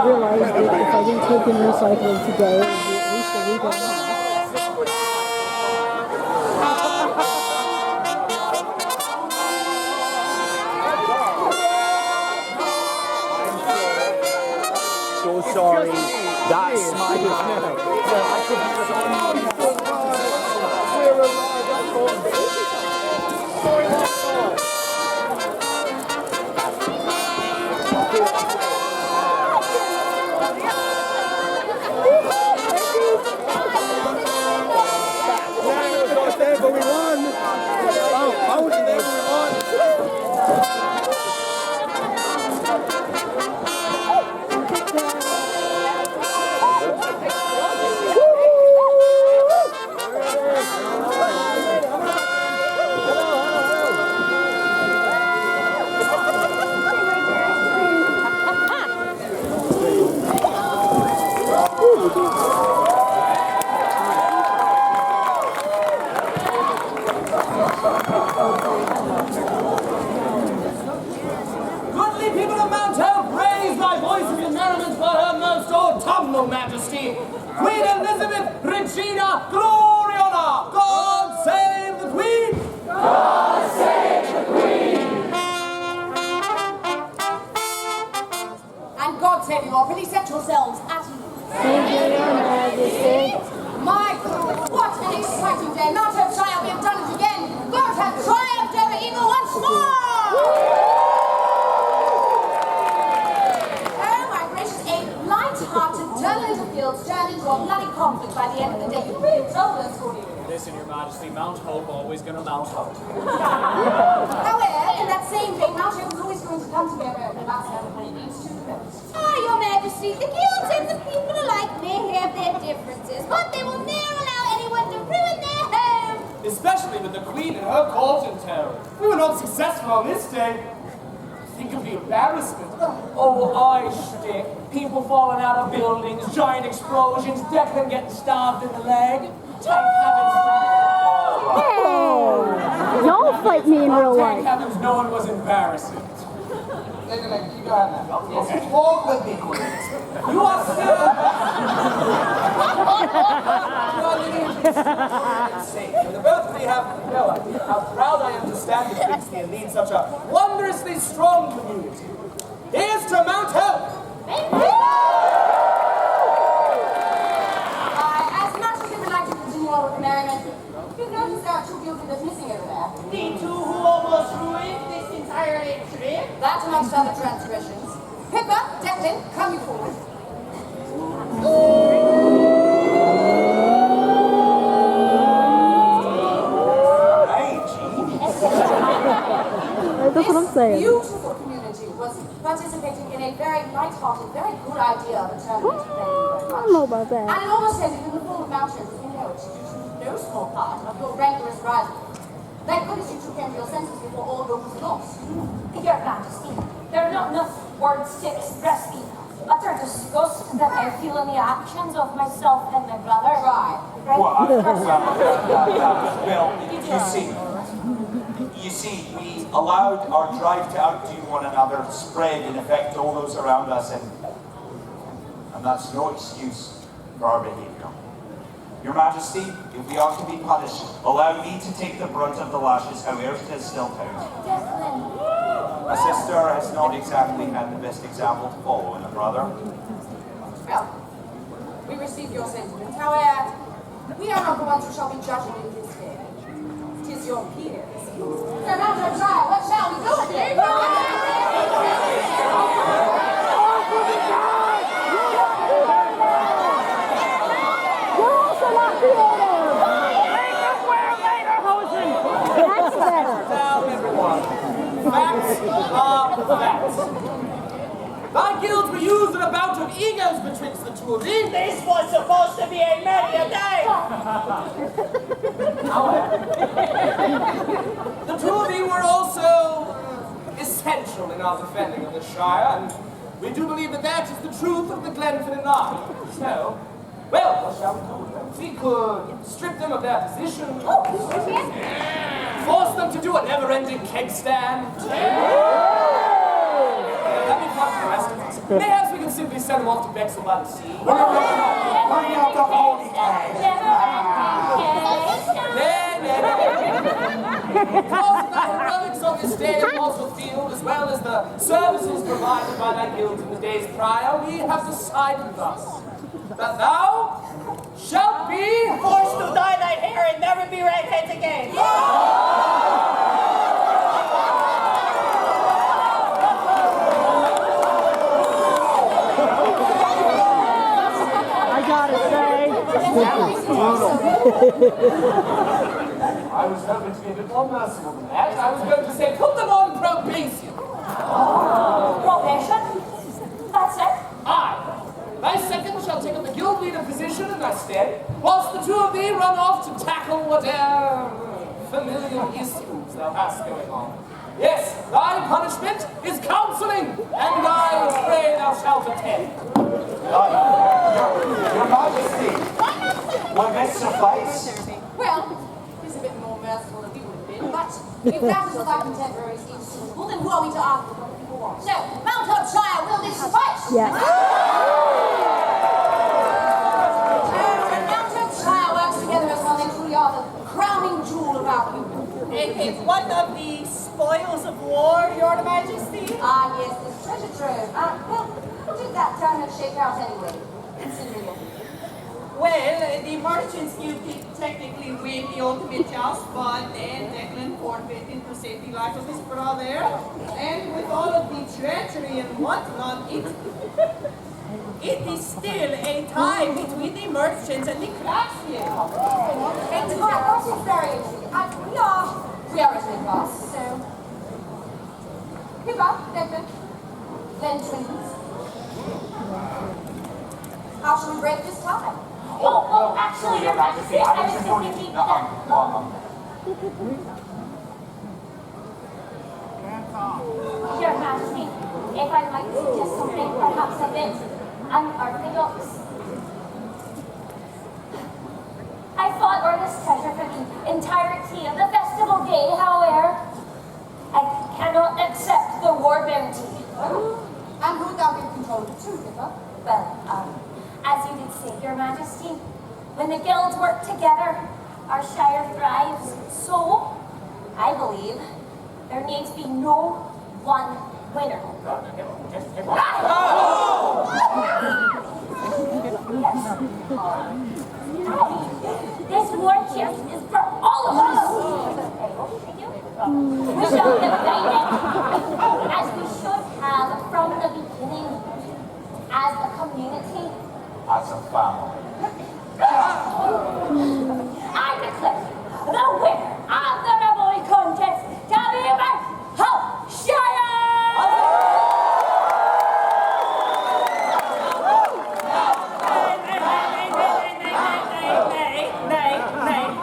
realized that if I didn't take in recycling today, it would be at least a week and a half. So sorry. That's my but we won. Oh, I wasn't there, but we won. Goodly people of Mount Hope, raise thy voices in merriment for Her Most Autumnal Majesty, Queen Elizabeth Regina Gloriana. God save the Queen! God save the Queen! And God save you all. Really set yourselves at ease. Thank you, Your Majesty. My God, what an exciting day. Mount Hope Shire, we have done it again. God have triumphed over evil once more! Oh, my gracious, a light-hearted, turbulent field turned into a bloody conflict by the end of the day. You really told us, Cordy. Listen, Your Majesty, Mount Hope always gonna Mount Hope. However, in that same vein, Mount Hope is always going to come together about when it needs to. Ah, Your Majesty, the guilds and the people alike may have their differences, but they will never allow anyone to ruin their home. Especially with the Queen and her court in town. We were not successful on this day. Think of the embarrassment. Oh, I shtick. People falling out of buildings, giant explosions, Declan getting stabbed in the leg. Hey! Y'all fight me in real Thank life. heavens no one was embarrassing. You go ahead now. Okay. Walk with me, Queen. You are still... And the both of you have no idea how proud I am to stand betwixt thee and lead such a wondrously strong community. Here's to Mount Hope! As much as we would like to continue on with the merriment, you've noticed there are two guilds that's missing over there. The two who almost ruined this entire trip? That amongst other transgressions. Pippa, Declan, come you forward. That's what I'm saying. Beautiful community was participating in a very light-hearted, very good idea of a tournament. I don't know about that. And it almost ended in the form of mountains, you know, it's no small part of your rancorous rising. Thank goodness you two came to your senses before all hope was lost. Your Majesty, there are not enough words to express the utter disgust that I feel in the actions of myself and my brother. Right. Well, you see, we allowed our drive to outdo one another spread and affect all those around us, and that's no excuse for our behavior. Your Majesty, if we are to be punished, allow me to take the brunt of the lashes, however it is still found. A sister has not exactly had the best example to follow in a brother. Well, we receive your sentiments. However, we are not the ones who shall be judging in this day. It is your peers. So now to try, what shall we do today? That's better. Now, everyone, facts are facts. Thy guilds were used in a bout of egos betwixt the two of thee. This was supposed to be a merry day! The two of you were also essential in our defending of the Shire, and we do believe that that is the truth of the Glenfinnan line. So, well, what shall we do with them? We could strip them of their position, force them to do a never-ending keg stand. Let me talk to the rest of us. Perhaps we can simply send him off to Bexel by the sea? Bring out the holy cash. Because of the heroics of this day at Walsall Field, as well as the services provided by thy guild in the days prior, we have decided thus, that thou shalt be Forced to dye thy hair and never be redheads again. I gotta say. I was hoping to be a bit more merciful than that. I was going to say, put them on probation. Probation? That's it? I, thy second, shall take up the guild leader position in thy stead, whilst the two of thee run off to tackle whatever familial issues thou hast going on. Yes, thy punishment is counseling, and I pray thou shalt attend. Your Majesty, will this suffice? Well, it's a bit more merciful than we would have been, but if that is what our contemporaries seem suitable, then who are we to argue what people want? So, Mount Shire, will this suffice? Yes. When Mount Shire works together as one, they truly are the crowning jewel of our kingdom. It's one of the spoils of war, Your Majesty. Ah, yes, this treasure trove. Well, how did that tournament shake out anyway? Considering it. Well, the merchants guild did technically win the ultimate joust, but then Declan forfeited to save the life of his brother. And with all of the treachery and whatnot, it is still a tie between the merchants and the craftsmen. It's that is very interesting. We are a twin class, so. Hugo, Declan, then twins. How shall we break this tie? Oh, actually, Your Majesty, I was just thinking that... Your Majesty, if I might suggest something perhaps a bit unorthodox. I fought for this treasure for the entirety of the festival day, however, I cannot accept the war bounty. And who thou give control of the truth, Hugo? Well, as you did say, Your Majesty, when the guilds work together, our shire thrives. So, I believe, there needs to be no one winner. This war chest is for all of us. We shall divide it as we should have from the beginning, as a community. As a family. I declare the winner of the Revelry contest to be Her Shire!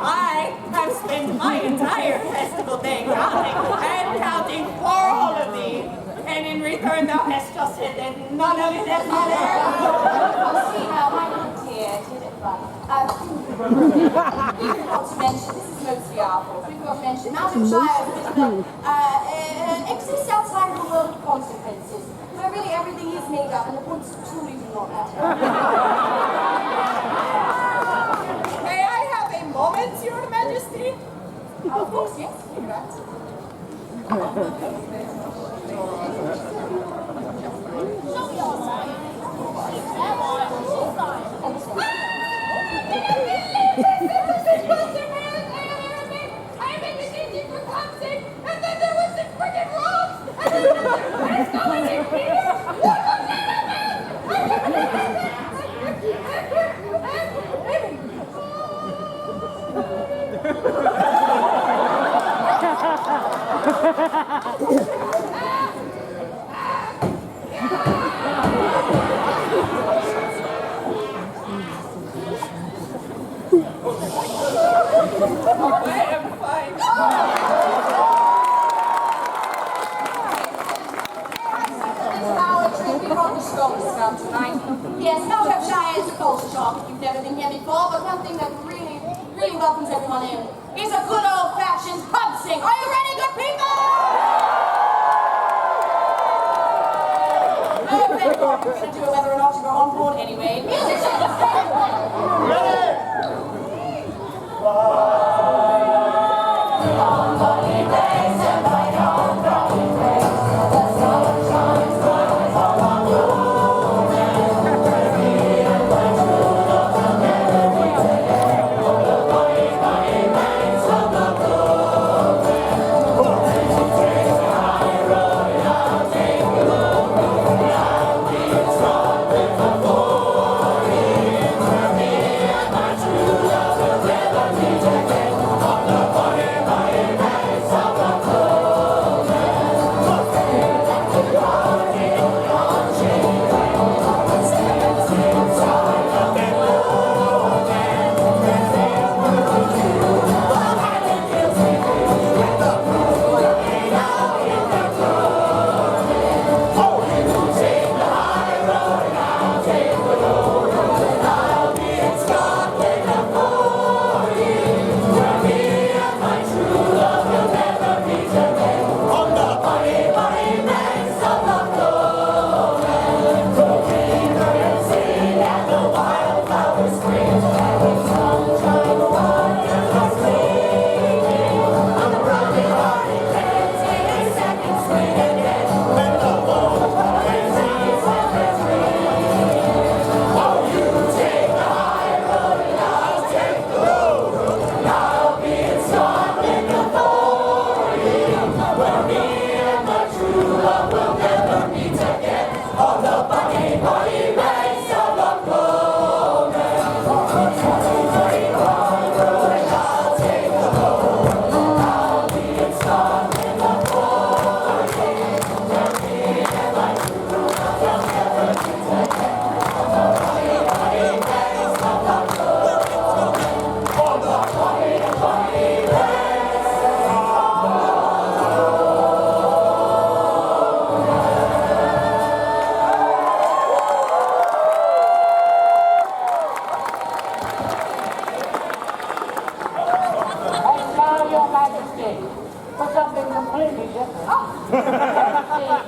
I have spent my entire festival day counting and counting for all of thee. And in return, thou hast just said that none of it has mattered. See now, my little dear, did it right. We forgot to mention, this is mostly our fault, we forgot to mention, Mount Shire exists outside of the world of consequences, where really everything is made up and the points truly do not matter. May I have a moment, Your Majesty? Of course, yes, you're right. Yes, Mount Shire is a culture shock if you've never been here before, but one thing that really welcomes everyone in is a good old-fashioned pub sing. Are you ready, good people? thank God. We're going to do it whether or not you're on board anyway. Music. For something completely different.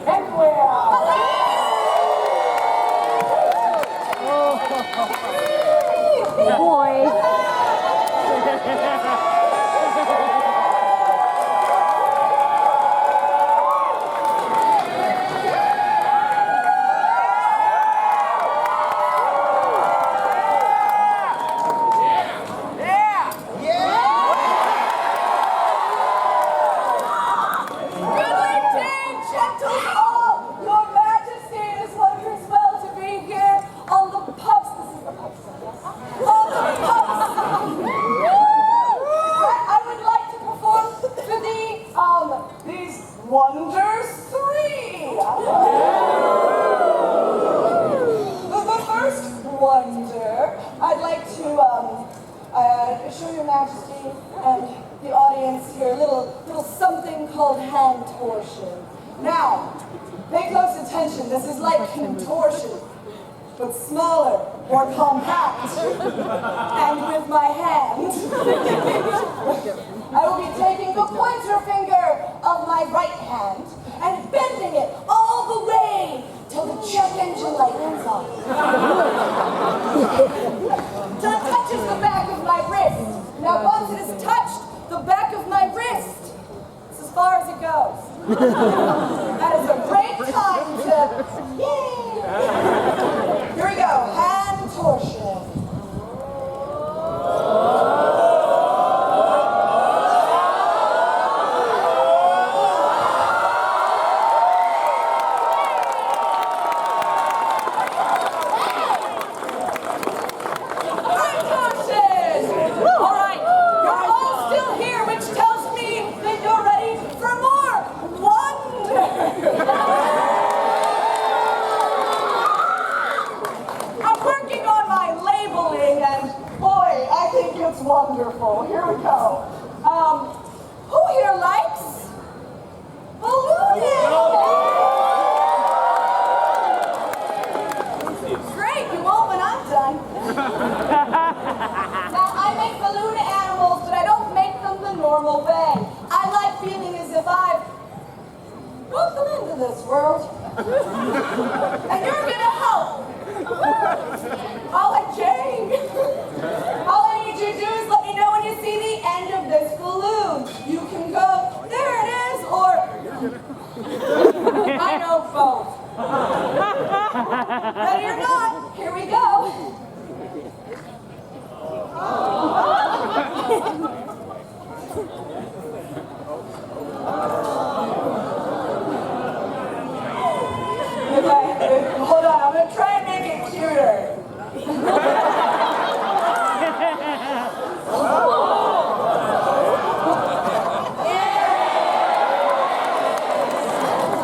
Everywhere. Boy. Show Your Majesty and the audience here a little something called hand torsion. Now, pay close attention. This is like contortion, but smaller, more compact. And with my hand, I will be taking the pointer finger of my right hand and bending it all the way till the check engine light comes on. Till it touches the back of my wrist. Now, once it has touched the back of my wrist, it's as far as it goes. That is a great time to, yay! Here we go, hand torsion. Wonderful. Here we go. Who here likes ballooning? Great, you won't when I'm done. Now, I make balloon animals, but I don't make them the normal way. I like feeling as if I've brought them into this world. support. And you're gonna help. All like Jane. All I need you to do is let me know when you see the end of this balloon. You can go, there it is, or I know both. Ready or not, here we go. Hold on, I'm gonna try and make it cuter.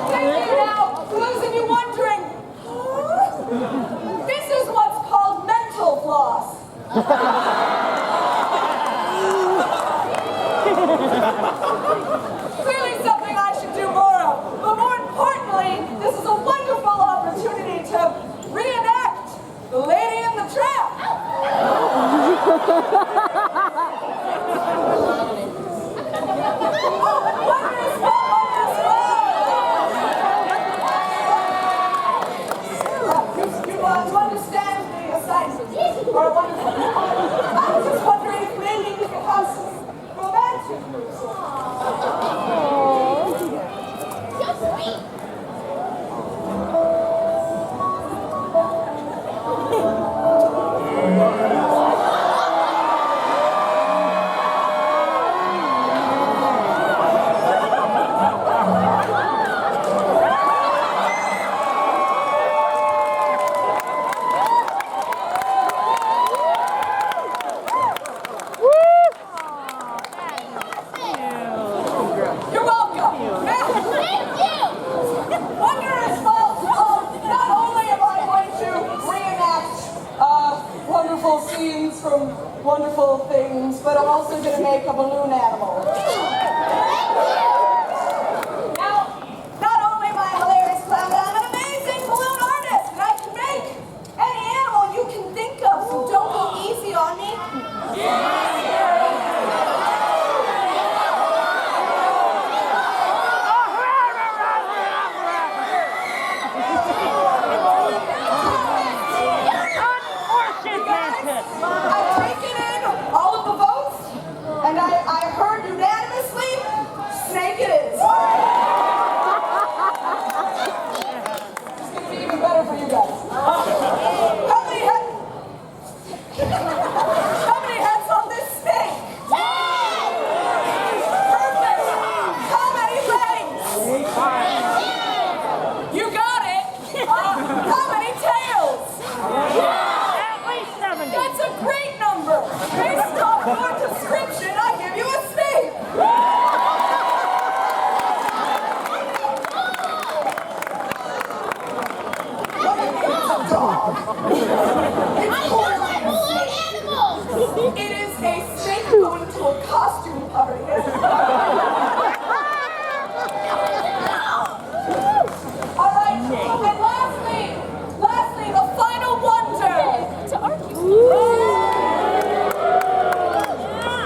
Thank you. Now, for those of you wondering, this is what's called mental floss. Clearly something I should do more of, but more importantly, this is a wonderful opportunity to reenact The Lady and the Tramp. You understand the assignment? Or wonderful. I was just wondering if maybe we could have some romantic music. You're welcome. Now, wonder as well, not only am I going to reenact wonderful scenes from wonderful things, but I'm also going to make a balloon animal. Now, not only am I a hilarious clown, but I'm an amazing balloon artist, and I can make any animal you can think of, so don't go easy on me. I've taken in all of the votes, and I heard unanimously, snake it is. It's going to be even better for you guys. How many heads on this snake? Perfect. How many legs? You got it. How many tails? That's a great number. Based on your description, I give you a snake. It's a dog. It is a snake going to a costume party. All right, and lastly, the final wonder.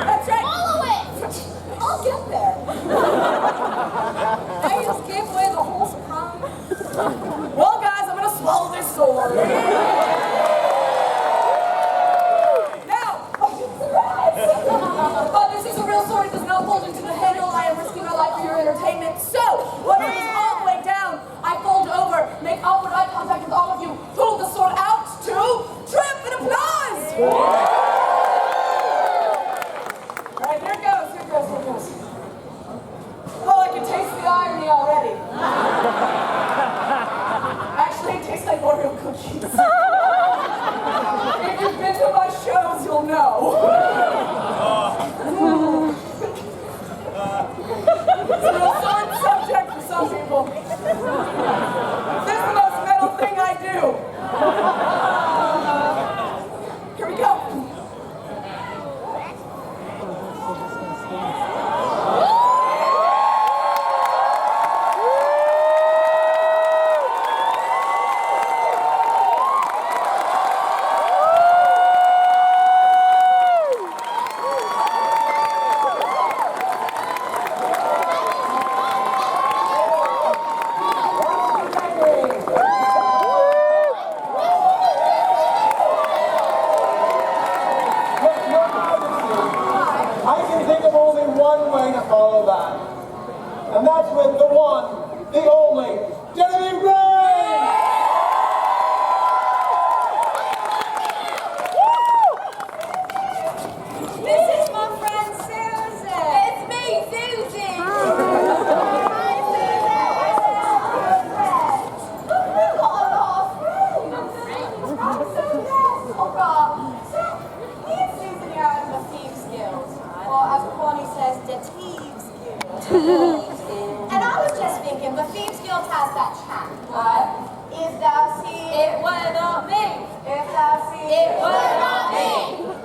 That's right. Follow it. I'll get there. I just gave away the whole surprise. Well, guys, I'm gonna swallow this sword. Now, surprise! This is a real sword. It does not fold into the handle. I am It were not me.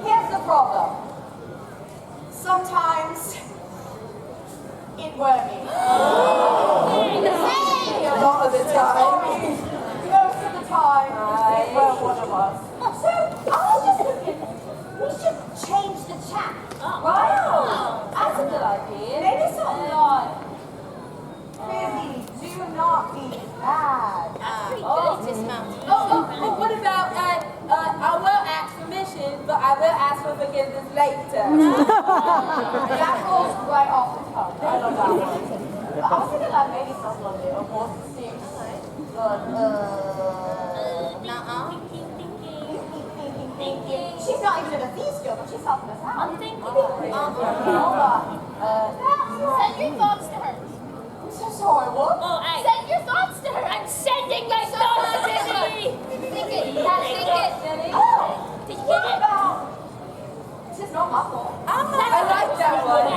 Here's the problem. Sometimes it were me. A lot of the time. Most of the time, it were one of us. So, I was just thinking, we should change the chat. Wow. That's a good idea. Maybe something like, really, do not be bad. What about, I won't ask permission, but I will ask for forgiveness later. That goes right off the tongue. I love that one. But I was thinking like maybe something a little more serious. Thinking. She's not even in a fee skill, but she's helping us out. I'm thinking. Hold on. Send your thoughts to her. I'm so sorry, what? Oh, hey. Send your thoughts to her. I'm sending my thoughts to Jenny. Think it. Think it. Oh, Did you what get it? about? This is not my fault. I like that one.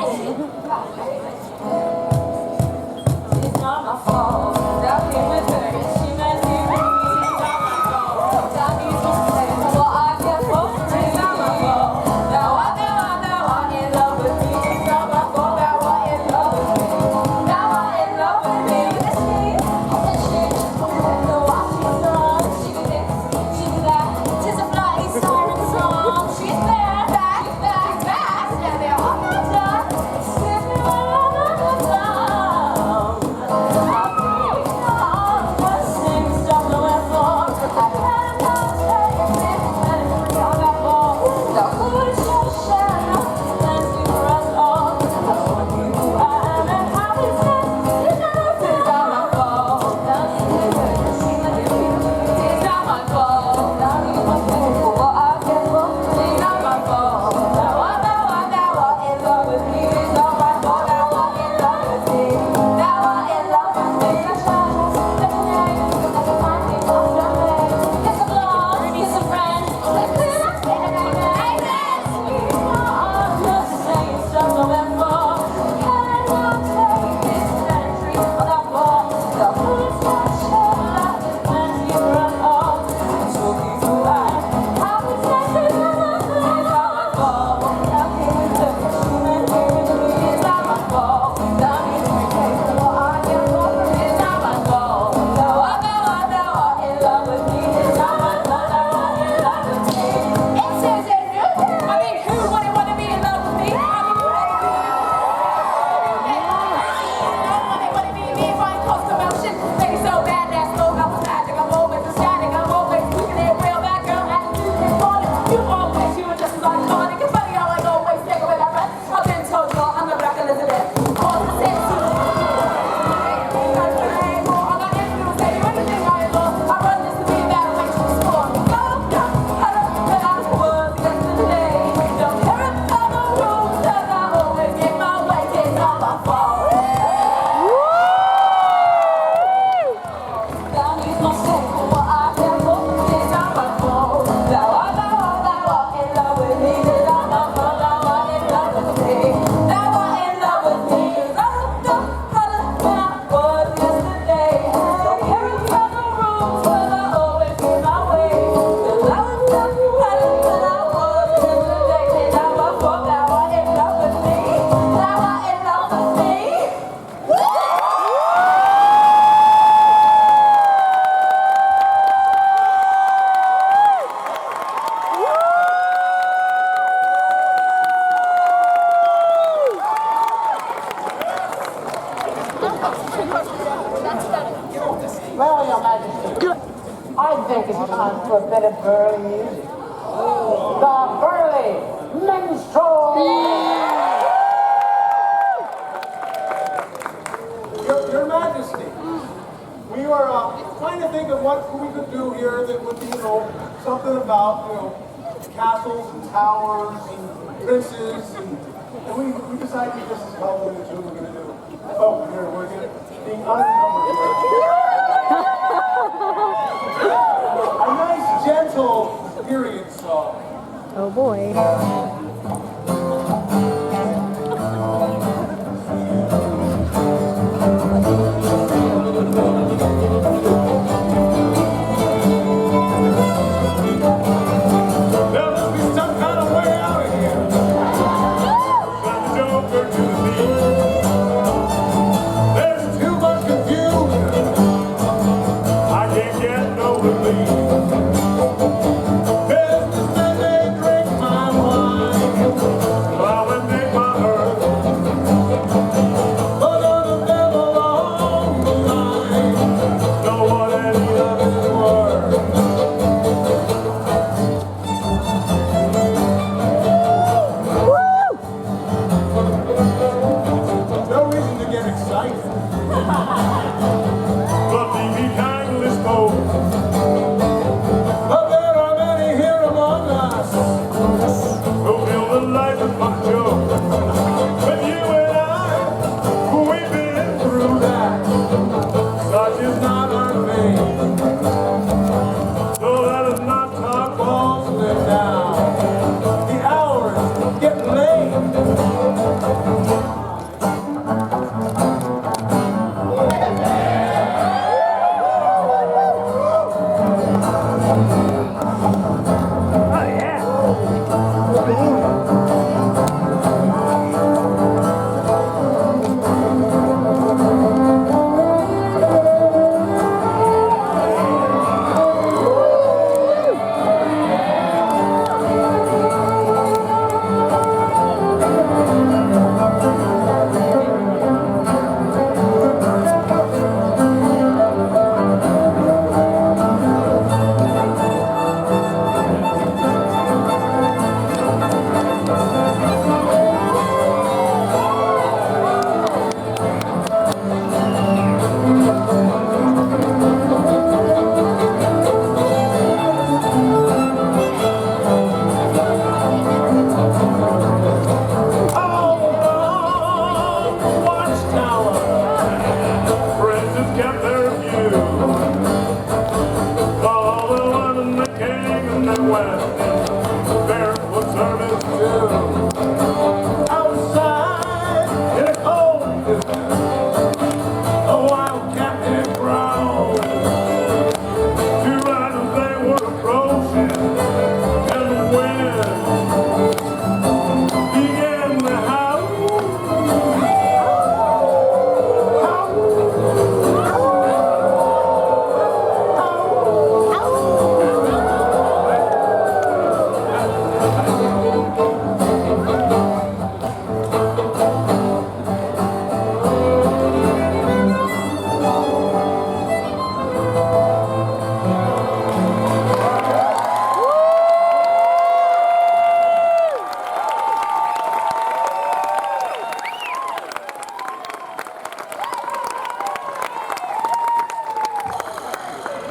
It's not my fault. That came with her. She meant me. It's not my fault. That means to say what I get for. It's not my fault. Now I'm in love with me. It's not my fault. Now I'm in love with me. Now I'm in love with me. It's me. Know what she's done. She do this. She do that. Tis a bloody siren song. She's back. And they're all not done. Send me all down. Well, Your Majesty, I think it's time for a bit of burly music. The Burly Minstrels! Your Majesty, we were trying to think of what we could do here that would be, something about, castles and towers and princes, and we decided this is how we're going to do. Oh, here, we're being unencumbered. A nice, gentle period song. Oh boy. But there are many here among us who feel the life of my joke. But you and I, we've been through that. Such is not our fate. So let us not talk falsely now. The hours get late.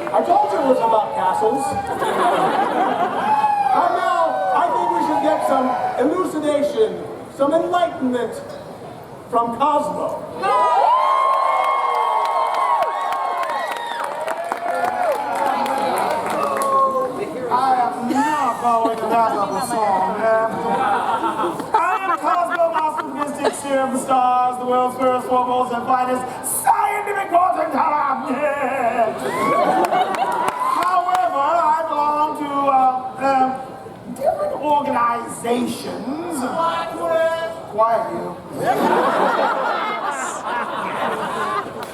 I told you it was about castles. And now, I think we should get some elucidation, some enlightenment from Cosmo. I am not going to back up a song, man. I am Cosmo, master mystic, seer of the stars, the world's first, foremost, and finest scientific fortune teller. Yeah. However, I belong to different organizations. Quiet, you.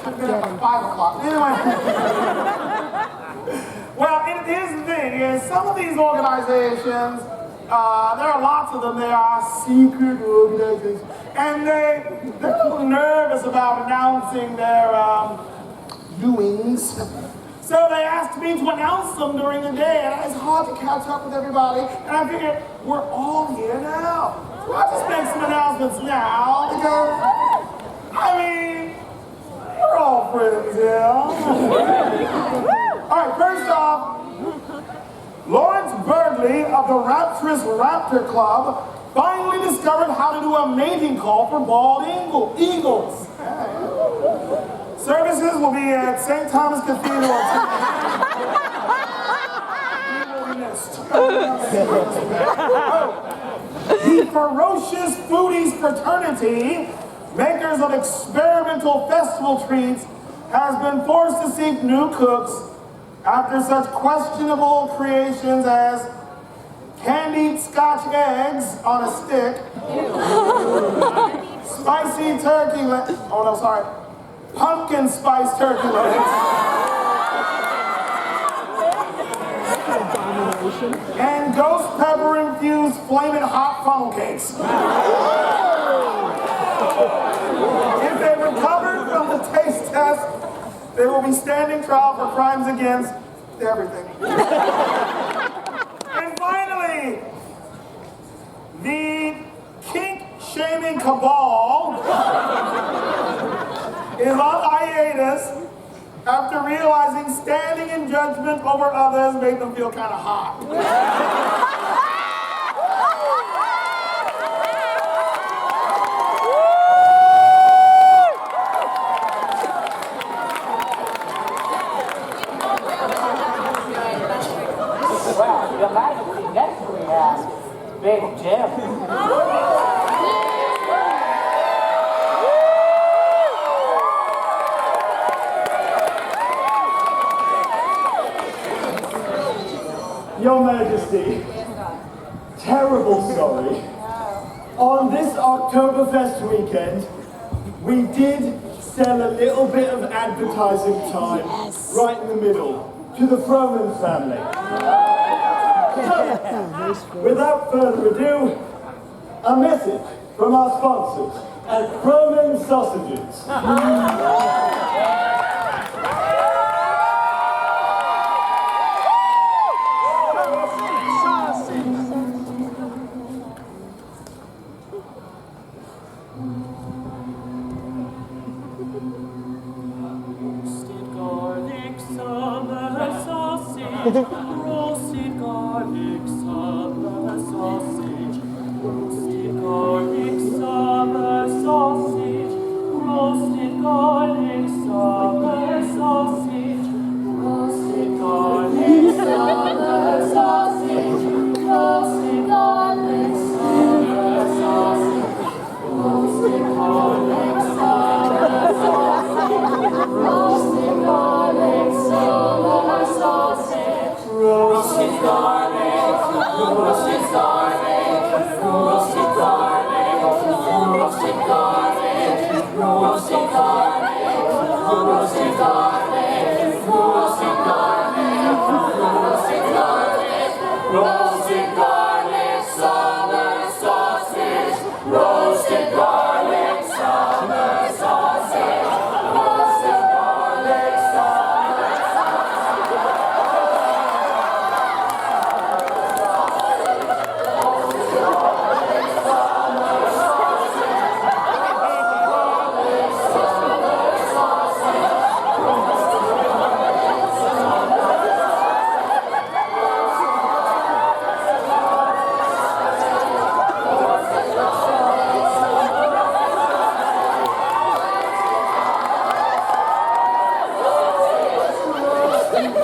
Should have been up at 5 o'clock. Anyway. Well, here's the thing, is some of these organizations, there are lots of them, they are secret organizations, and they're a little nervous about announcing their doings. So they asked me to announce them during the day, and it's hard to catch up with everybody, and I figured, we're all here now. So I'll just make some announcements now, because, I mean, we're all friends here. All right, first off, Lawrence Burly of the Rapturous Raptor Club finally discovered how to do a mating call for bald eagles. Services will be at St. Thomas Cathedral. The Ferocious Foodies Fraternity, makers of experimental festival treats, has been forced to seek new cooks after such questionable creations as candied Scotch eggs on a stick, spicy turkey legs, pumpkin spice turkey legs, and ghost pepper infused flaming hot funnel cakes. If they recover from the taste test, they will be standing trial for crimes against everything. And finally, the kink-shaming cabal is on hiatus after realizing standing in judgment over others made them feel kind of hot. Well, Your Majesty, next we have Big Jim. Your Majesty, terrible sorry. On this Oktoberfest weekend, we did sell a little bit of advertising time right in the middle to the Froman family. So, without further ado, a message from our sponsors at Froman Sausages. Roasted garlic summer sausage, roasted garlic summer sausage, roasted garlic summer sausage, roasted garlic summer sausage, roasted garlic summer sausage, roasted garlic summer sausage, roasted garlic summer sausage. Roasted garlic, roasted garlic, roasted garlic, roasted garlic, roasted garlic, roasted garlic, roasted garlic, roasted garlic, roasted garlic, summer sausage, roasted garlic, summer sausage, roasted garlic, summer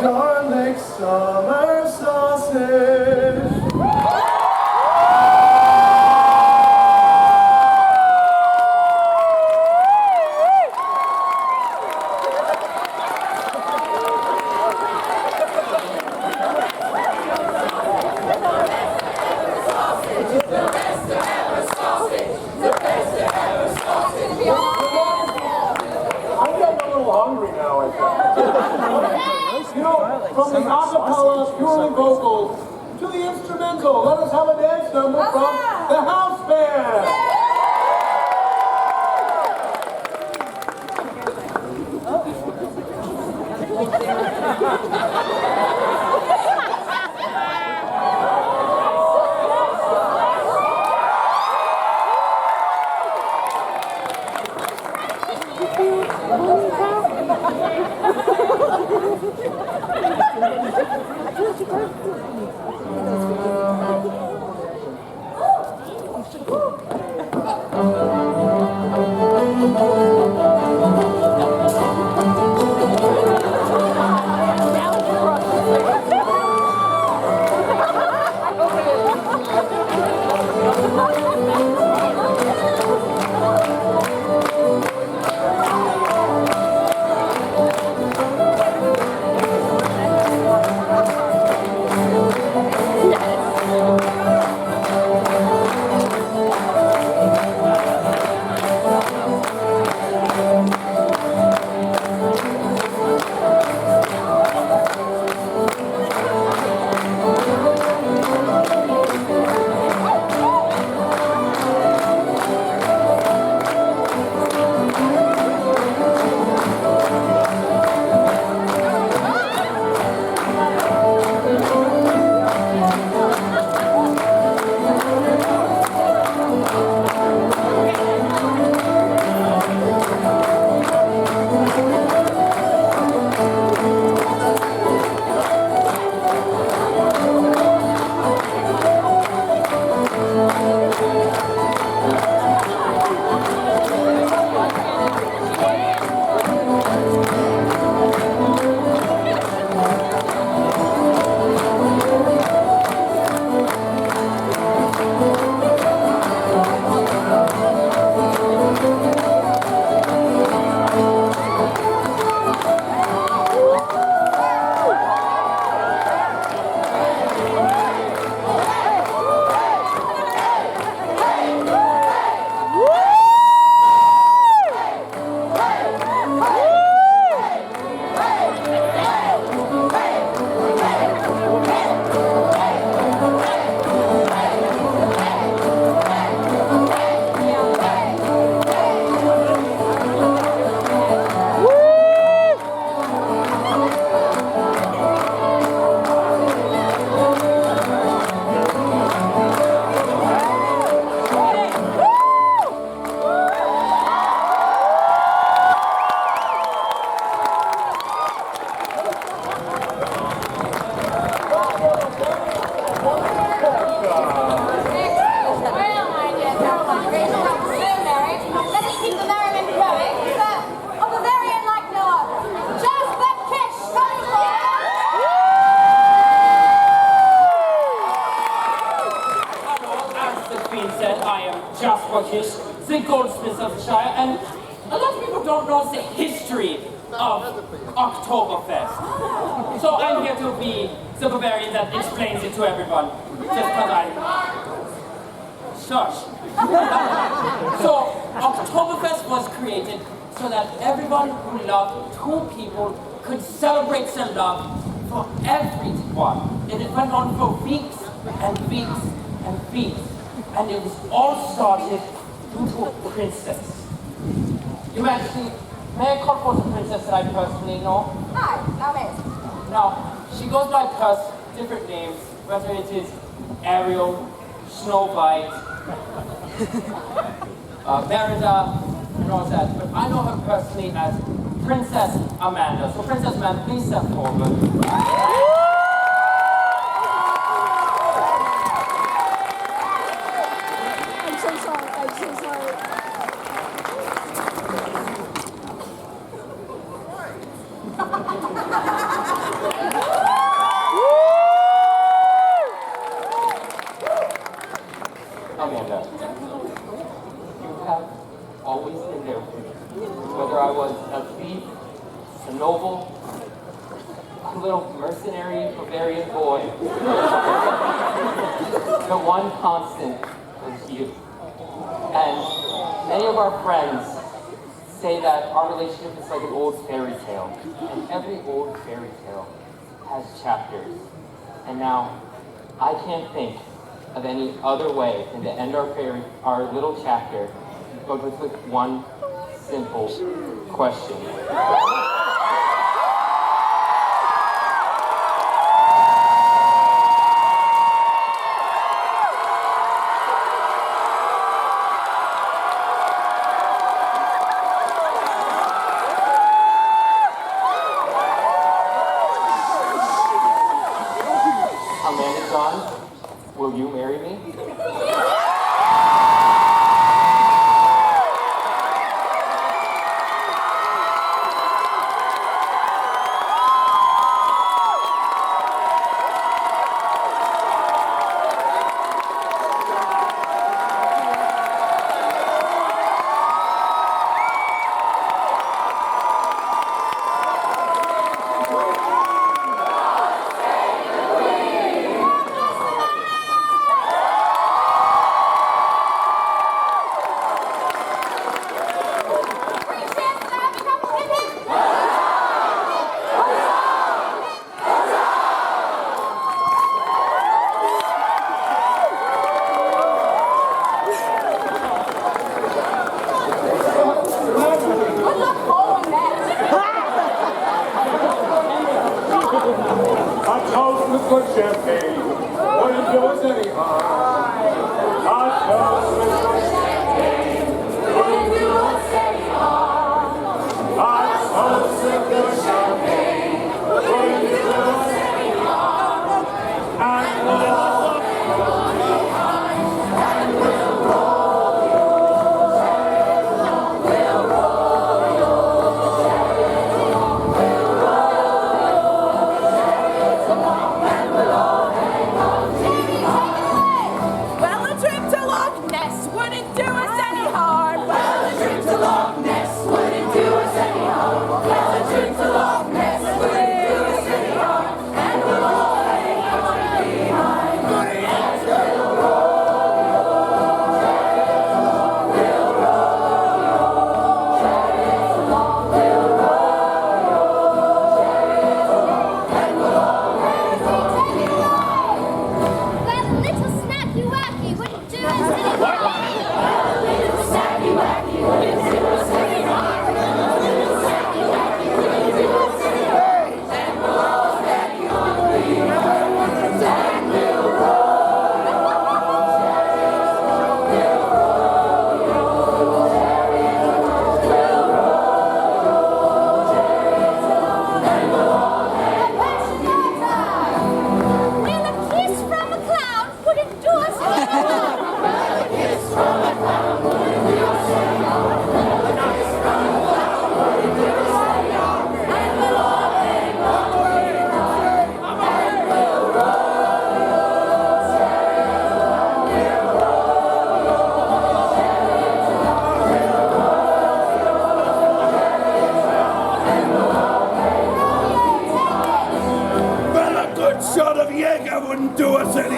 Garlic summer sausage. I'm getting a little hungry now, I think. You know, from the acapella, purely vocal, to the instrumental, let us have a dance number from the house band. Scottish, the goldsmiths of the Shire, and a lot of people don't know the history of Oktoberfest. So I'm here to be the barbarian that explains it to everyone, just because I'm... Shush. So Oktoberfest was created so that everyone who loved two people could celebrate their love for everyone. And it went on for weeks and weeks and weeks. And it was all started due to a princess. Your Majesty, may I call for the princess that I personally know? Hi, now Miss. Now, she goes by different names, whether it is Ariel, Snow White, Merida, and all that. But I know her personally as Princess Amanda. So Princess Amanda, please step forward. I'm so sorry. I'm so sorry. Amanda, you have always been there for me. Whether I was a thief, a noble, a little mercenary Bavarian boy, the one constant was you. And many of our friends say that our relationship is like an old fairy tale. And every old fairy tale has chapters. And now, I can't think of any other way than to end our little chapter, but with one simple question. Amanda John, will you marry me? Good champagne wouldn't do us any harm. Hot toast with good champagne wouldn't do us any harm. Hot toast with good champagne wouldn't do us any harm. And we'll roll behind and we'll roll your chariot along. We'll roll your chariot along. We'll roll your chariot along. Well, a trip to Loch Ness wouldn't do us any harm. Well, a trip to Loch Ness wouldn't do us any harm. Well, a trip to Loch Ness wouldn't do us any harm. And we'll all hang on behind. And we'll roll your chariot along. We'll roll your chariot along. We'll roll your chariot along. And we'll all hang on behind. Well, a little snacky wacky wouldn't do us any harm. Well, a little snacky wacky wouldn't do us any harm. A little snacky wacky wouldn't do us any harm. And we'll all hang on behind. And we'll roll your chariot along. We'll roll your chariot along. We'll roll your chariot along. And we'll all hang on behind. Well, a kiss from a clown wouldn't do us any harm. Well, a kiss from a clown wouldn't do us any harm. Well, a kiss from a clown wouldn't do us any harm. And we'll all hang on behind. And we'll good shot of Jaeger wouldn't do us any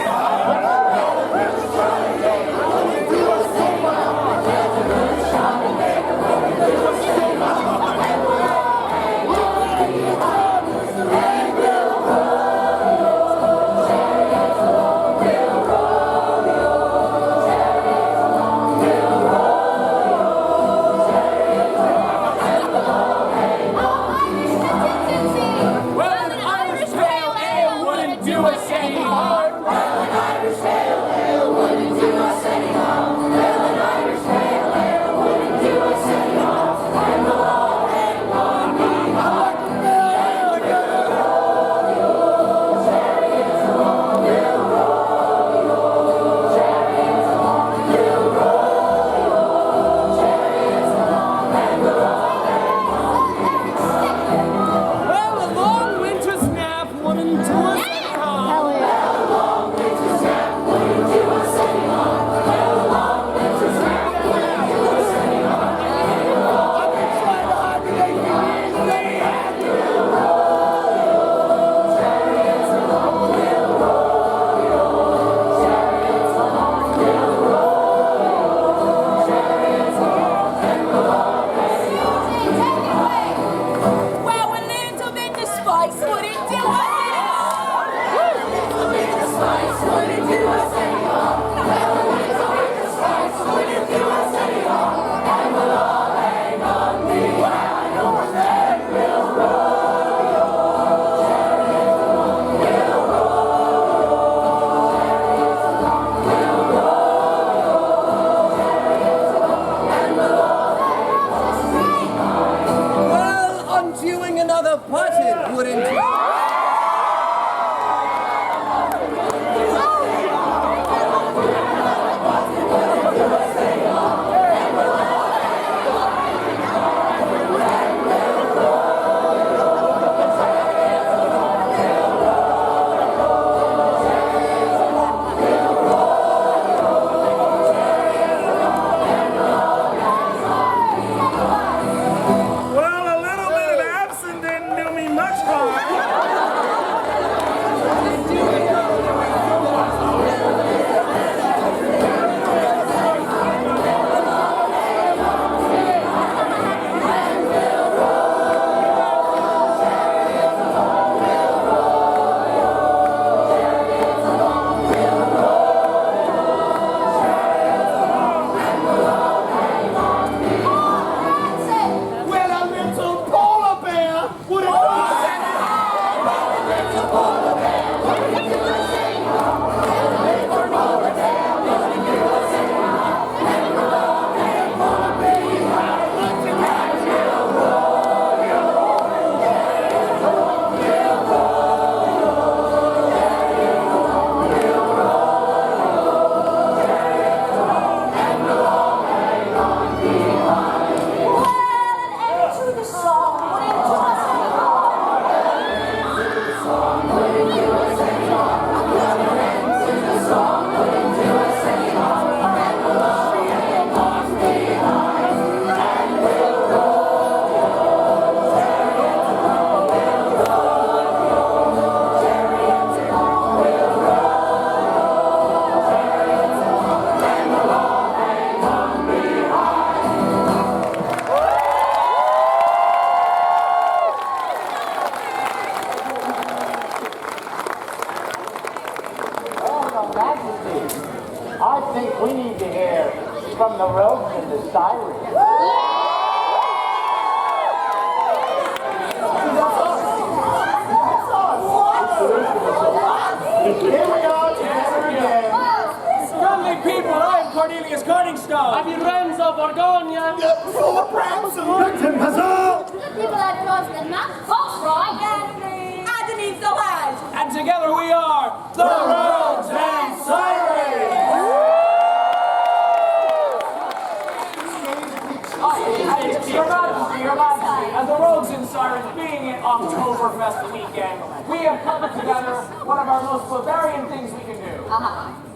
Your Majesty, as the Rogues and Sirens being an Oktoberfest weekend, we have put together one of our most barbarian things we can do.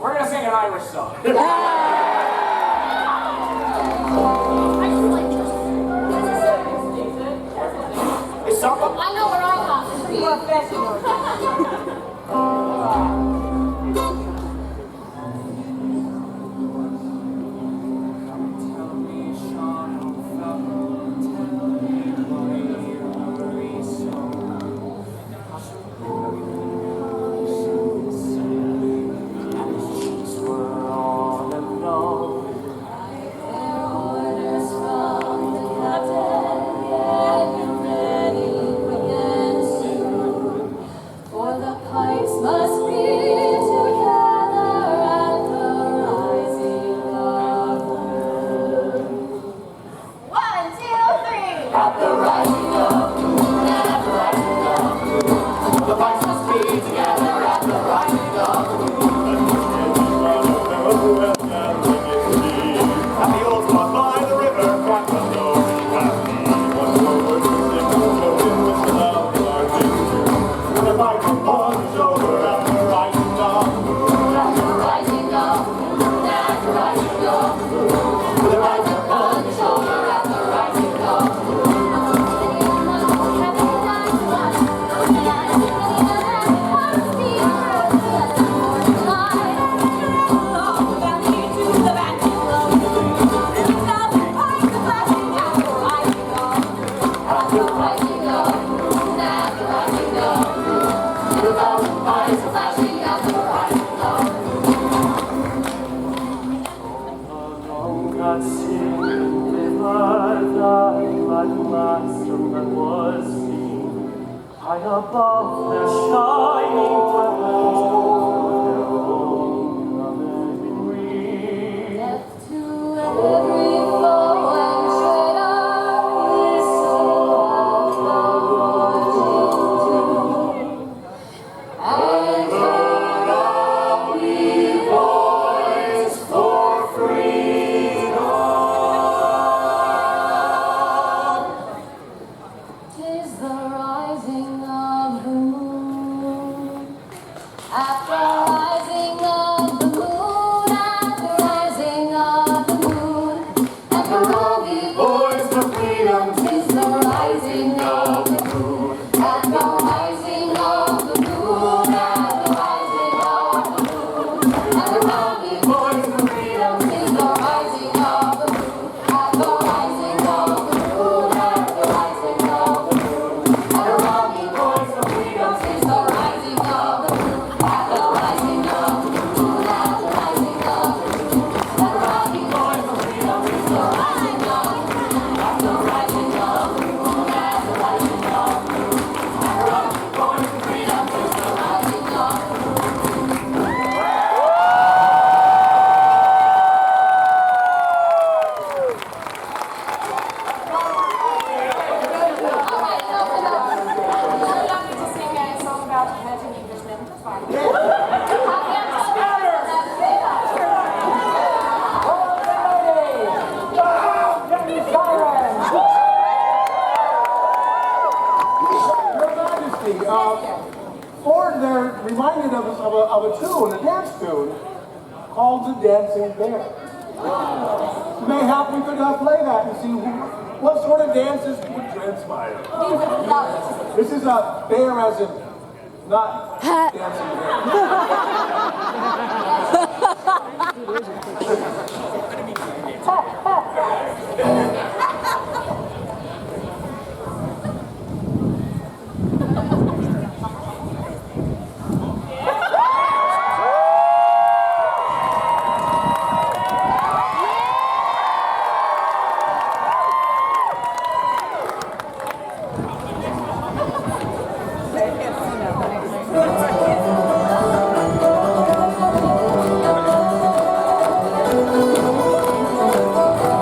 We're going to sing an Irish song. I know where I got it. must be together at the rising of the moon. 1, 2, 3. At the rising of the moon, at the rising of the moon. The boys must be together at the rising of the moon. And the old spot by the river, crack the door, happy. One forward, six, go in the slow, with a bike upon the shoulder at the rising of the moon. At the rising of the moon, at the rising of the moon. With a bike upon the shoulder at the rising of the moon. High above their shining weapons, their own memory. Death to every foe and traitor, this soul of the warning and turn up we boys for freedom. 'Tis the rising of the moon. At the rising of the moon, at the rising of the moon, at the rising Boys for freedom, 'tis the rising of the moon. At the rising of the moon, at the rising of the moon, at the rising boys for freedom. 'tis the rising of the moon. At the rising of the moon, at the rising of the moon, at the rising boys for freedom, 'tis the rising of the moon. At the rising of the moon, at the rising of the moon, at the rising boys for freedom, 'tis the rising of the moon. At the rising of the moon, at the rising of the moon, at the rising boys for freedom, 'tis the rising of the moon. Your Majesty, Ford there reminded us of a tune, a dance tune, called the Dancing Bear. Mayhap we could play that and see what sort of dances would transpire. We would love it. This is a bear as in not dancing Thank you.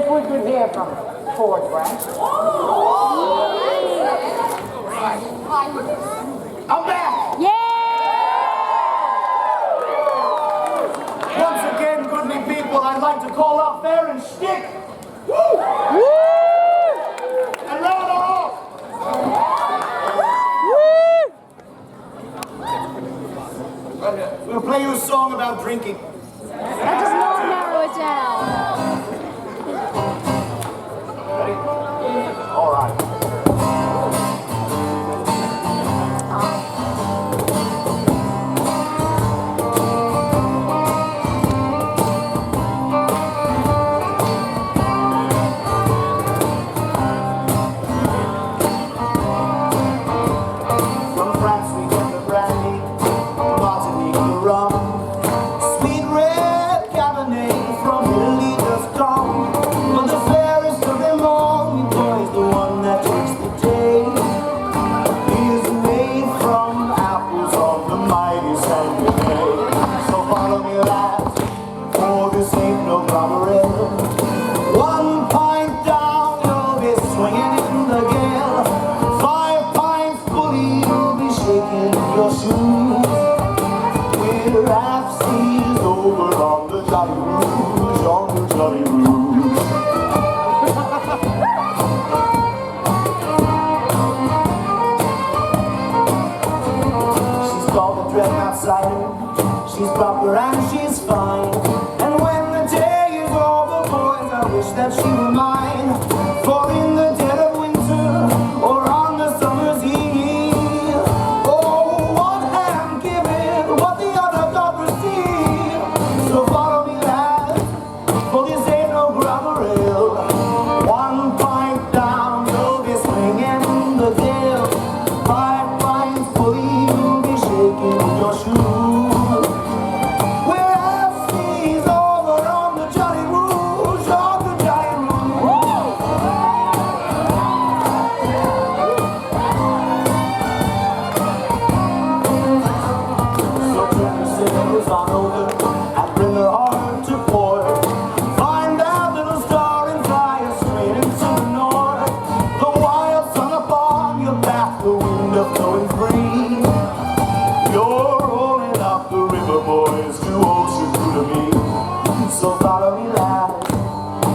we could hear from Ford Branch. I'm back! Once again, goodly people, I'd like to call out Faire and Shtick. Woo! And round off! We'll play you a song about drinking. That does not narrow it down. Ready? All right. From France we get the brandy, Martinique the rum, sweet red Cabernet from Italy just come. But the fairest of them all, me boys, the one that takes the day, is made from apples of the mighty Saint-Denis. So follow me, lads, for this ain't no barbarella. 1 pint down, you'll be swinging in the gale. 5 pints fully, you'll be shaking your shoes. We're half seas over on the Jolly Rouge, on the Jolly Rouge. She's called the Dreadnought Cider. She's proper and she's fine. And when the day is over, boys, I wish that she were mine. For in the dead of winter, or on the summer's eve, oh, one hand giveth what the other doth receive. So follow me, lads, for this ain't no grubber ale. 1 pint down, you'll be swinging the gale. 5 pints fully, you'll be shaking your shoes. We're half seas over on the Jolly Rouge, on the Jolly Rouge. So turn the sails on over and bring her hard to port. Find that little star and fly her straight into the north. The wild sun upon your back, the wind of blowing free. You're rolling up the river, boys, to ocean to me. So follow me, lads,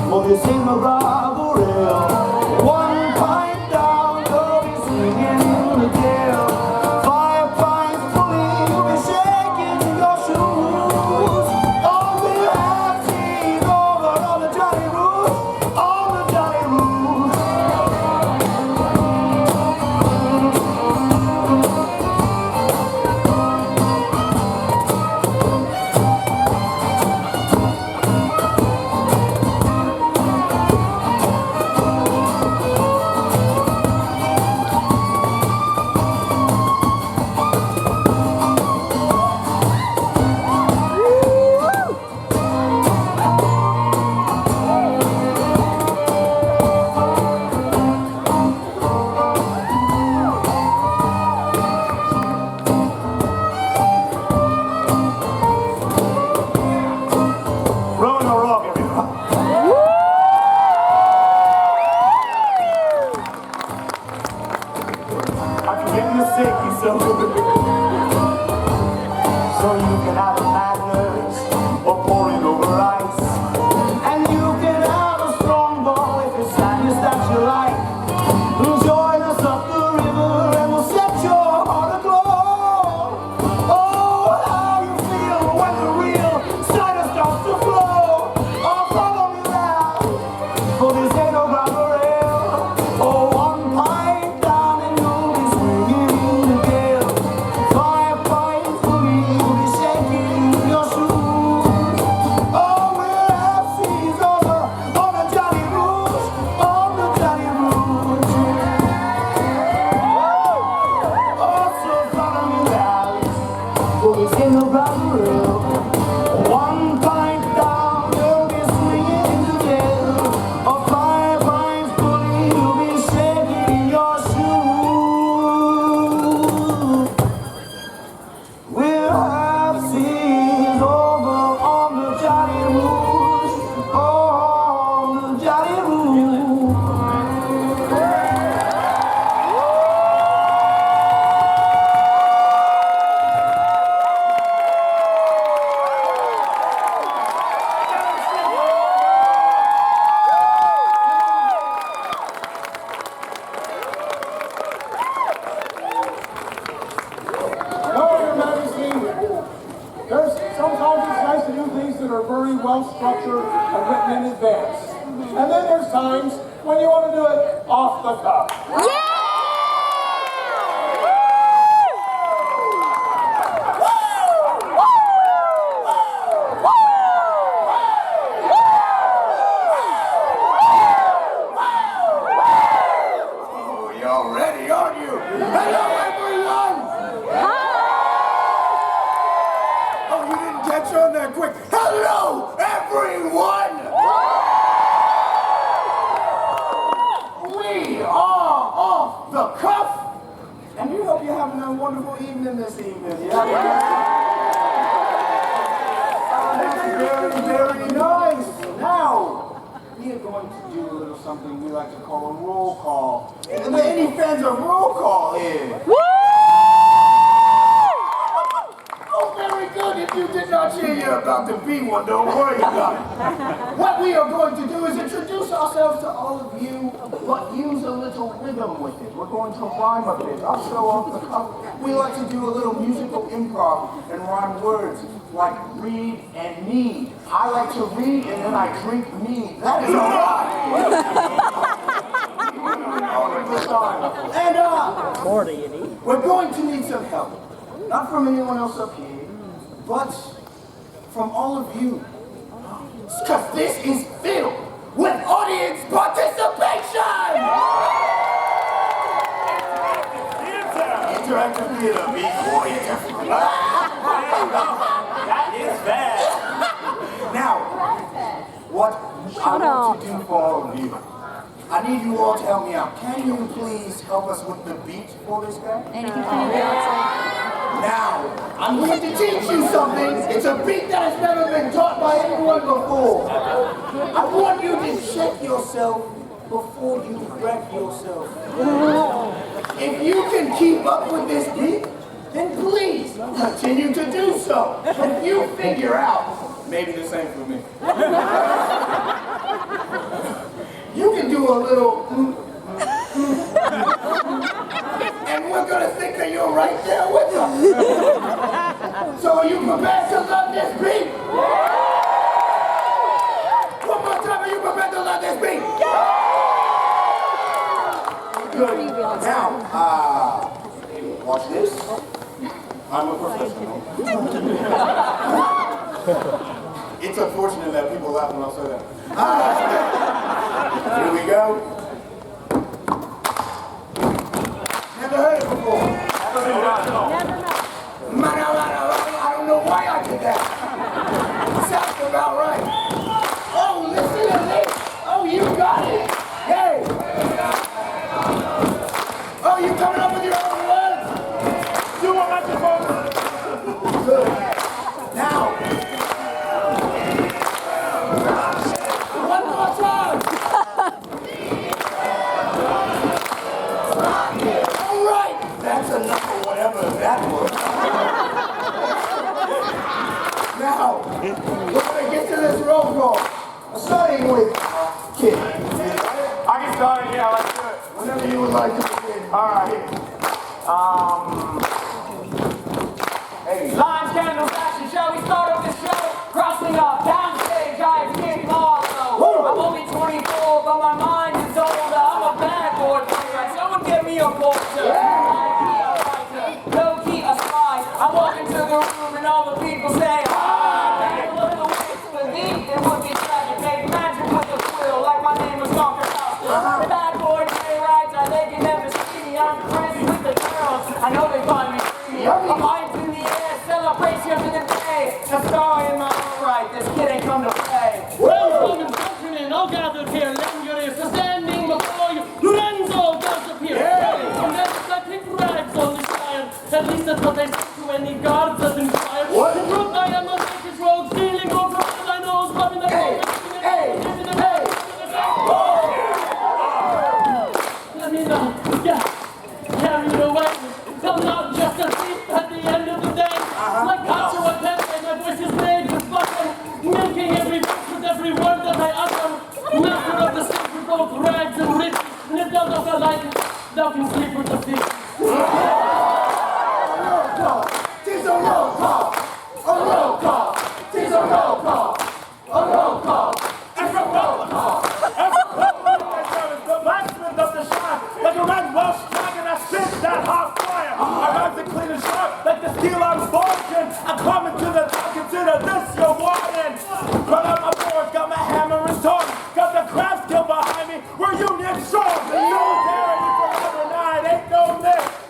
for this ain't no grubber ale. 1 pint down, you'll be swinging in the gale. 5 pints fully, you'll be shaking your shoes. Oh, we're half seas over on the Jolly Rouge, on the Jolly Rouge. Rowing the rock, everyone. I'm getting the shaky so good. So you can have a madness or pour it over ice. And you can have a strong ball if it's sadness that you like. Join us up the river and we'll set your heart aglow. Oh, how you feel when the real cider starts to flow. Oh, follow me now, for this ain't no grubber ale. Oh, 1 pint down and you'll be swinging in the gale. 5 pints fully, you'll be shaking your shoes. Oh, we're half are very well structured and written in advance. And then there's times when you want to do it off the cuff. You're ready, aren't you? Hello, everyone! Oh, you didn't catch on that quick. Hello, everyone! We are off the cuff, and we hope you're having a wonderful evening this evening. Yeah? That's very, very nice. Now, we are going to do a little something we like to call a roll call. Are there any fans of roll call here? Oh, very good. If you did not hear you're about to be one, don't worry about it. What we are going to do is introduce ourselves to all of you, but use a little rhythm with it. We're going to rhyme a bit. I'll show off the cup. We like to do a little musical improv and rhyme words like read and need. I like to read and then I drink mead. That is a lie. And we're going to need some help. Not from anyone else up here, but from all of you. Because this is filled with audience participation! Interactive theater, be quiet. That is bad. Now, what I want to do for all of you, I need you all to help me out. Can you please help us with the beat for this guy? Now, I'm going to teach you something. It's a beat that has never been taught by anyone before. I want you to check yourself before you wreck yourself. If you can keep up with this beat, then please continue to do so. But if you figure out, maybe the same for me. You can do a little, and we're gonna think that you're right there with us. So are you prepared to love this beat? One more time, are you prepared to love this beat? Good. Now, watch this. I'm a professional. It's unfortunate that people laugh when I say that. Here we go. Never heard it before. I don't know why I did that. Sounds about right. Oh, listen to this. Oh, you got it. Hey. Oh, you coming up with your own words? Do a microphone. Good. Now. One more time. All right. That's enough of whatever that was. Now, we're going to get to this roll call. Starting with Kid. I can start it, yeah, let's do it. Whenever you would like to begin. All right. Hey. Lines, candles, action, shall we start up the show? Crossing up, downstage, I am King Marlowe. I'm only 24, but my mind is older. I'm a bad boy player. Someone give me a bolster. Low key, a spy. I walk into the room and all the people say, hi. Look at the way to the beat, it would be tragic. Make magic with a quill, like my name was Dr. House. Bad boy playwrights, they can never see me. I'm crazy with the girls. I know they find me free. I'm high in the air, celebration for the day. A star in my own right, this kid ain't come to play. Welcome and countrymen, all gathered here, languorous, standing before you. Lorenzo does appear. And that's setting rags on the shire. At least that's what they say to any guards that inquire. The group I am a vicious rogue, stealing over all I know, stopping the Let me know. Yeah. Carried away. I'm not just a thief at the end of the day. Like Joshua Pepe, my voice is made with butter. Milking every verse with every word that I utter. Master of the stage with both rags and riches. And if thou dost not like it, thou can sleep with the fish. Tis a roll call. A roll call. Tis a roll call.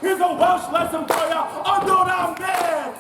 Here's a Welsh lesson for ya. Undone I'm bad.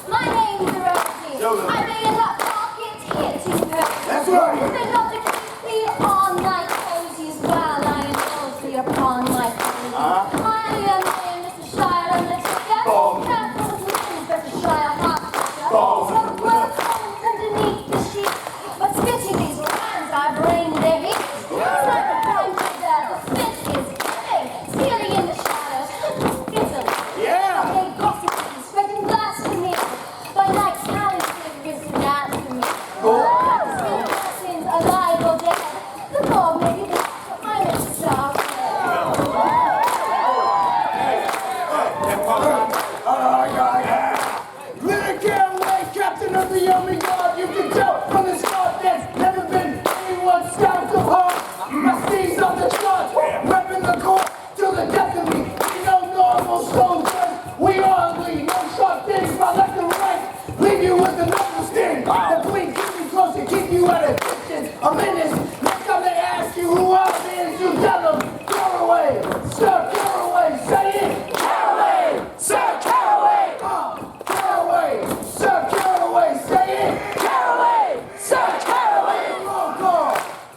My name's Rosie. I made a lot pocket here to her. That's right. They love to keep me on my cozies while I indulge me upon my cozies. I am Mr. Shire and the Ticker. Careful with me, Mr. Shire hot ticker. Some work comes underneath the sheet, but spitting these rhymes I bring the heat. It's like a prime figure, the spit is killing, stealing in the shadows, spitting. Yeah. They gossiping, spreading blasphemy. By night, Sally's fingers dance to me. Practicing lessons, alive or dead. The more maybe the I'm a star. Little Caraway, captain of the Army Guard. You can tell from the start there's never been anyone stout of heart. My steeds on the chart, repping the court till the death of me. We know normal soldiers, we all lead. No sharp things, my left and right. Leave you with another sting. The queen keep me close and keep you at a distance. A menace. Next time they ask you who I is, you tell them Caraway, Sir Caraway, say it. Caraway, Sir Caraway. Caraway, Sir Caraway, say it. Caraway, Sir Caraway. A roll call,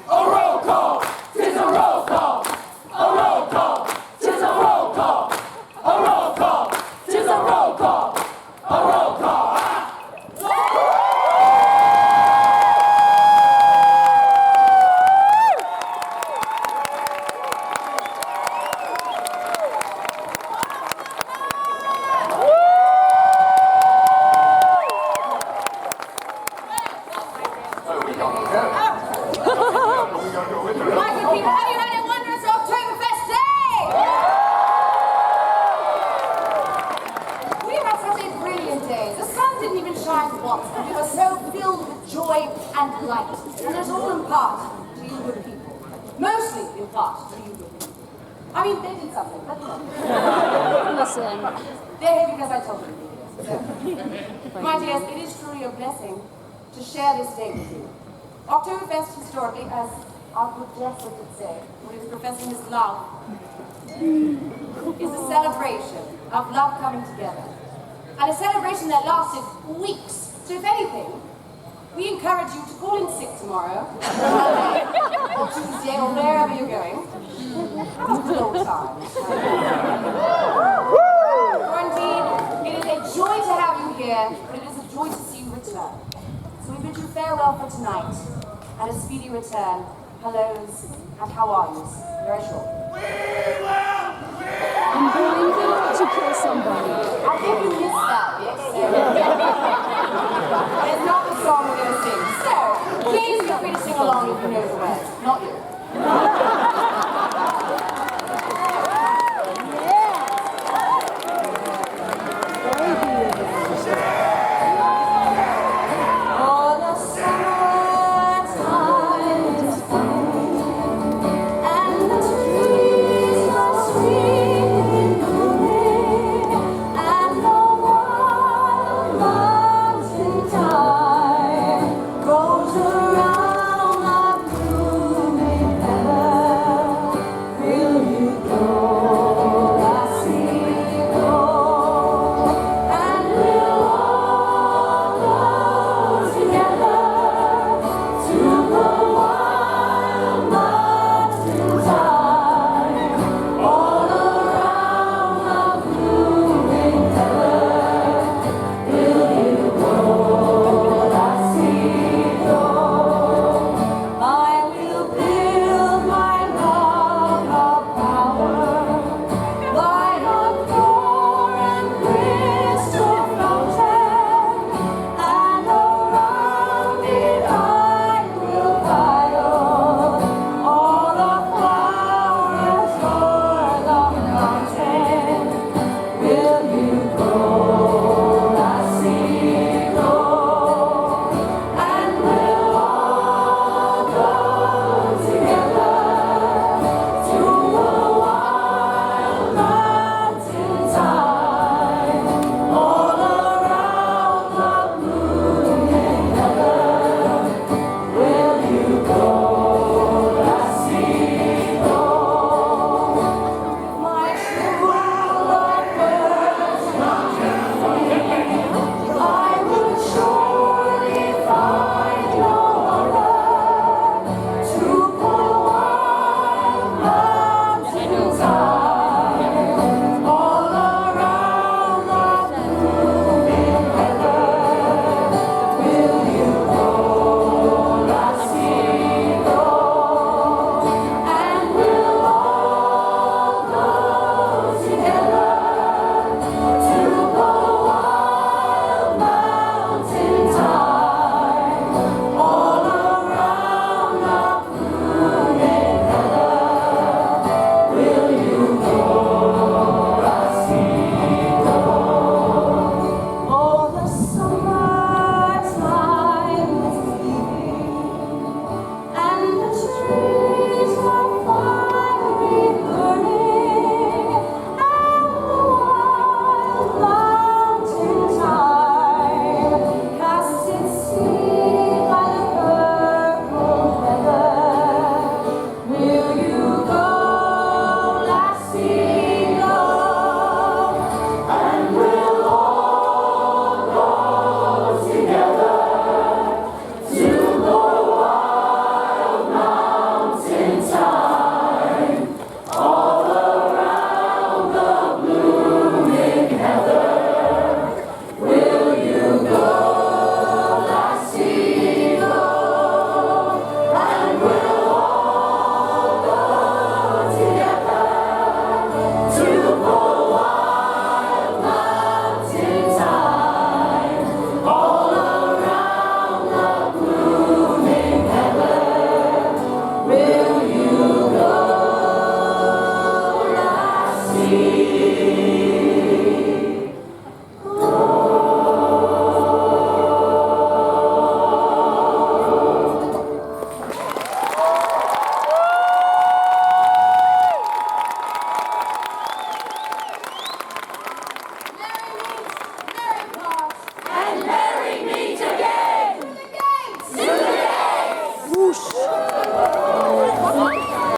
a roll call, 'tis a roll call, a roll call, 'tis a roll call, a roll call, 'tis a roll call, a roll call. My good people, have you had a wondrous Oktoberfest day? We had such a brilliant day. The sun didn't even shine once, but we were so filled with joy and light. And it's all in part to you good people. Mostly in part to you good people. I mean, they did something, but Listen. they're here because I told them to be here. So, my dears, it is truly a blessing to share this day with you. Oktoberfest historically, as our good Jester would say, when he was professing his love, is a celebration of love coming together. And a celebration that lasted weeks. So if anything, we encourage you to call in sick tomorrow, or Tuesday, or wherever you're going. Have a good old time. For indeed, it is a joy to have you here, but it is a joy to see you return. So we bid you farewell for tonight, and a speedy return. Hellos, and how are you? Very short. I'm going to kill somebody. I think you missed that bit.